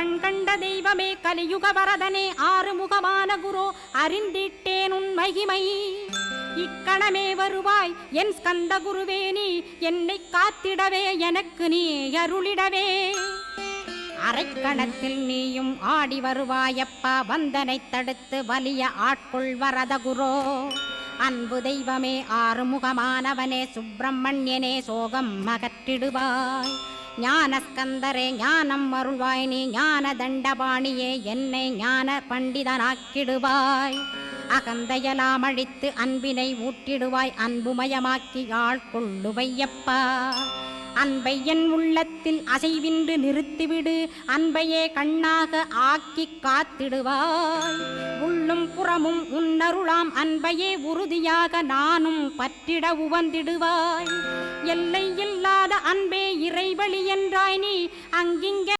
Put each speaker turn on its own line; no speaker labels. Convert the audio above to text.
கண் கண்ட தெய்வமே கலியுக வரதனே ஆறுமுகமான குரு அறிந்திட்டேன் உன் மகிமை இக்கணமே வருவாய் என் ஸ்கந்த குருவே நீ என்னை காத்திடவே எனக்கு நீ அருளிடவே அரைக்கணத்தில் நீயும் ஆடி வருவாயப்பா வந்தனை தடுத்து வலிய ஆட்கொள் வரத குரோ அன்பு தெய்வமே ஆறுமுகமானவனே சுப்பிரமணியனே சோகம் அகற்றிடுவாய் ஞானஸ்கந்தரே ஞானம் அருள்வாய் நீ ஞான தண்டபாணியே என்னை ஞான பண்டிதனாக்கிடுவாய் அகந்தையலாம் அழித்து அன்பினை ஊட்டிடுவாய் அன்புமயமாக்கி ஆள்கொள்ளுவையப்பா அன்பை என் உள்ளத்தில் அசைவின்று நிறுத்திவிடு அன்பையே கண்ணாக ஆக்கி காத்திடுவாய் உள்ளும் புறமும் உன்னருளாம் அன்பையே உறுதியாக நானும் பற்றிட உவந்திடுவாய் எல்லை இல்லாத அன்பே இறைவழி என்றாய் நீ அங்கிங்க